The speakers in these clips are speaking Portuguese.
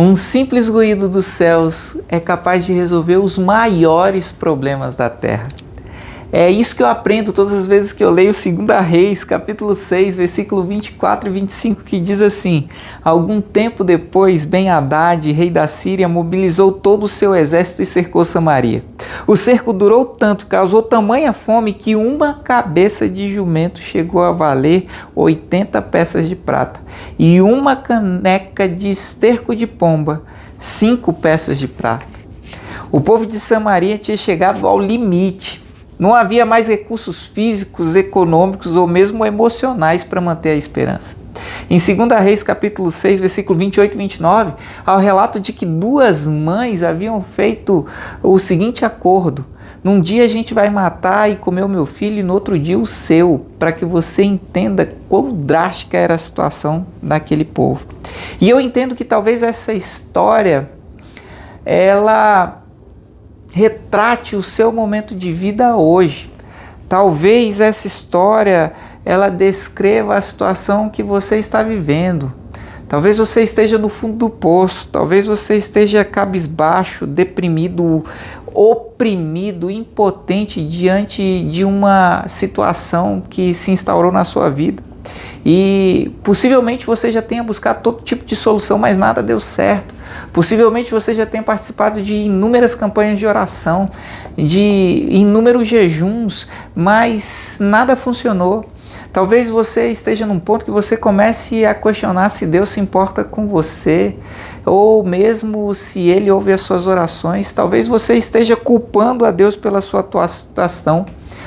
Um simples ruído dos céus é capaz de resolver os maiores problemas da terra. É isso que eu aprendo todas as vezes que eu leio 2 Reis, capítulo 6, versículo 24 e 25, que diz assim: algum tempo depois, Ben-Hadad, rei da Síria, mobilizou todo o seu exército e cercou Samaria. O cerco durou tanto, causou tamanha fome, que uma cabeça de jumento chegou a valer 80 peças de prata, e uma caneca de esterco de pomba, 5 peças de prata. O povo de Samaria tinha chegado ao limite. Não havia mais recursos físicos, econômicos ou mesmo emocionais para manter a esperança. Em 2 Reis, capítulo 6, versículo 28 e 29, há o relato de que 2 mães haviam feito o seguinte acordo: num dia a gente vai matar e comer o meu filho e no outro dia o seu, para que você entenda quão drástica era a situação daquele povo. E eu entendo que talvez essa história, ela retrate o seu momento de vida hoje. Talvez essa história, ela descreva a situação que você está vivendo. Talvez você esteja no fundo do poço, talvez você esteja cabisbaixo, deprimido, oprimido, impotente diante de uma situação que se instaurou na sua vida. E possivelmente você já tenha buscado todo tipo de solução, mas nada deu certo. Possivelmente você já tenha participado de inúmeras campanhas de oração, de inúmeros jejuns, mas nada funcionou. Talvez você esteja num ponto que você comece a questionar se Deus se importa com você, ou mesmo se Ele ouve as suas orações. Talvez você esteja culpando a Deus pela sua atual situação,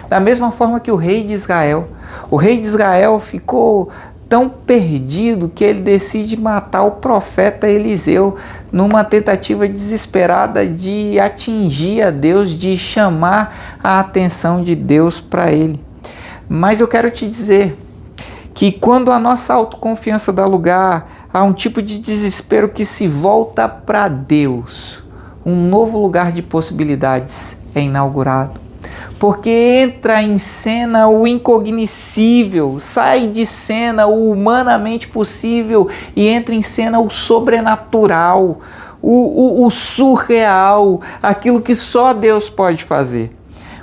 da mesma forma que o rei de Israel. O rei de Israel ficou tão perdido que ele decide matar o profeta Eliseu numa tentativa desesperada de atingir a Deus, de chamar a atenção de Deus para ele. Mas eu quero te dizer que quando a nossa autoconfiança dá lugar a um tipo de desespero que se volta para Deus, um novo lugar de possibilidades é inaugurado. Porque entra em cena o incognoscível, sai de cena o humanamente possível e entra em cena o sobrenatural, o surreal, aquilo que só Deus pode fazer.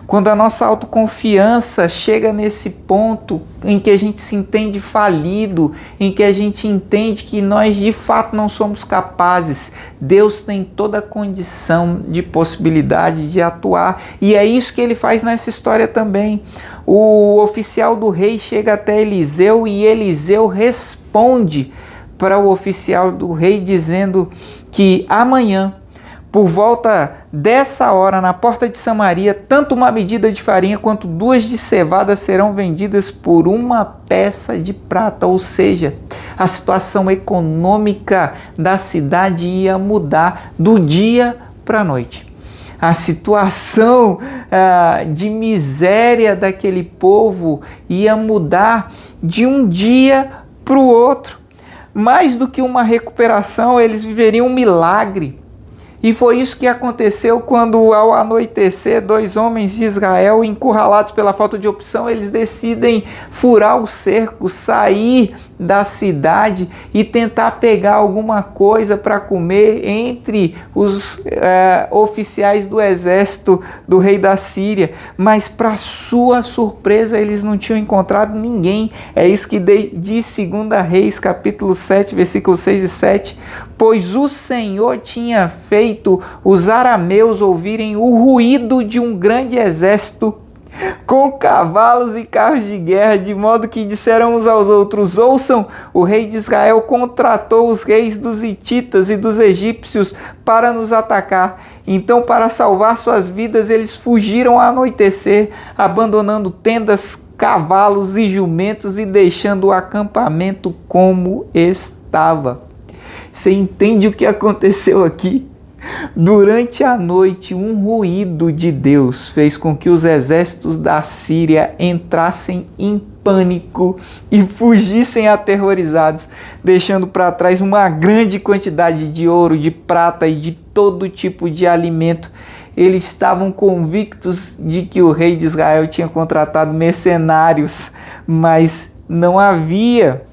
Quando a nossa autoconfiança chega nesse ponto em que a gente se entende falido, em que a gente entende que nós de fato não somos capazes, Deus tem toda a condição de possibilidade de atuar. E é isso que ele faz nessa história também. O oficial do rei chega até Eliseu e Eliseu responde para o oficial do rei dizendo que amanhã, por volta dessa hora, na porta de Samaria, tanto uma medida de farinha quanto 2 de cevada serão vendidas por 1 peça de prata. Ou seja, a situação econômica da cidade ia mudar do dia para a noite. A situação de miséria daquele povo ia mudar de um dia para o outro. Mais do que uma recuperação, eles viveriam um milagre. E foi isso que aconteceu quando, ao anoitecer, 2 homens de Israel, encurralados pela falta de opção, eles decidem furar o cerco, sair da cidade e tentar pegar alguma coisa para comer entre os oficiais do exército do rei da Síria. Mas, para sua surpresa, eles não tinham encontrado ninguém. É isso que diz 2 Reis, capítulo 7, versículos 6 e 7. Pois o Senhor tinha feito os arameus ouvirem o ruído de um grande exército com cavalos e carros de guerra, de modo que disseram uns aos outros: ouçam, o rei de Israel contratou os reis dos hititas e dos egípcios para nos atacar. Então, para salvar suas vidas, eles fugiram ao anoitecer, abandonando tendas, cavalos e jumentos e deixando o acampamento como estava. Você entende o que aconteceu aqui? Durante a noite, um ruído de Deus fez com que os exércitos da Síria entrassem em pânico e fugissem aterrorizados, deixando para trás uma grande quantidade de ouro, de prata e de todo tipo de alimento. Eles estavam convictos de que o rei de Israel tinha contratado mercenários, mas não havia.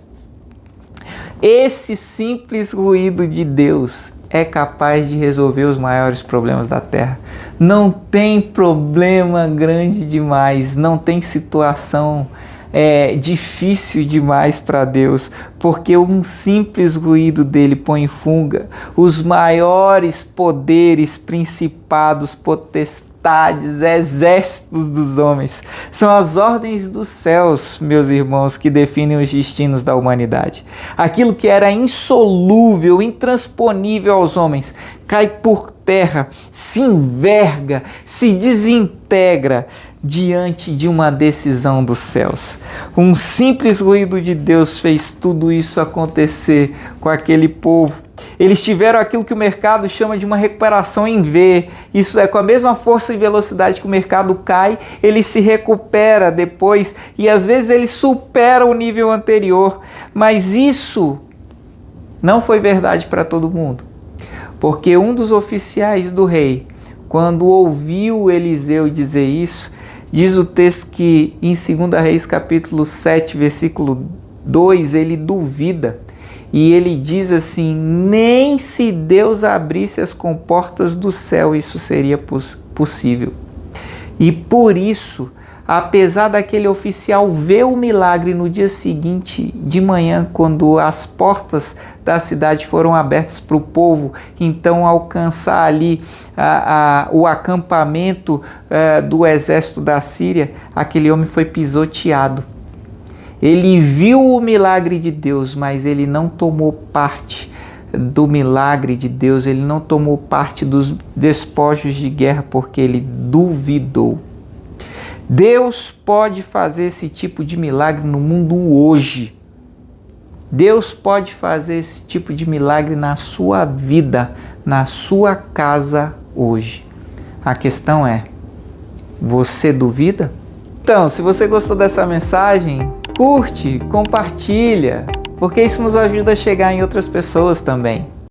Esse simples ruído de Deus é capaz de resolver os maiores problemas da terra. Não tem problema grande demais, não tem situação difícil demais para Deus, porque um simples ruído dele põe fuga os maiores poderes, principados, potestades, exércitos dos homens. São as ordens dos céus, meus irmãos, que definem os destinos da humanidade. Aquilo que era insolúvel, intransponível aos homens, cai por terra, se enverga, se desintegra diante de uma decisão dos céus. Um simples ruído de Deus fez tudo isso acontecer com aquele povo. Eles tiveram aquilo que o mercado chama de uma recuperação em V. Isso é, com a mesma força e velocidade que o mercado cai, ele se recupera depois e às vezes ele supera o nível anterior. Mas isso não foi verdade para todo mundo. Porque um dos oficiais do rei, quando ouviu Eliseu dizer isso, diz o texto que em 2 Reis capítulo 7, versículo 2, ele duvida. E ele diz assim: nem se Deus abrisse as comportas do céu isso seria possível. E por isso, apesar daquele oficial ver o milagre no dia seguinte de manhã, quando as portas da cidade foram abertas para o povo, então alcançar ali o acampamento do exército da Síria, aquele homem foi pisoteado. Ele viu o milagre de Deus, mas ele não tomou parte do milagre de Deus, ele não tomou parte dos despojos de guerra porque ele duvidou. Deus pode fazer esse tipo de milagre no mundo hoje. Deus pode fazer esse tipo de milagre na sua vida, na sua casa hoje. A questão é, você duvida? Então, se você gostou dessa mensagem, curte, compartilha, porque isso nos ajuda a chegar em outras pessoas também.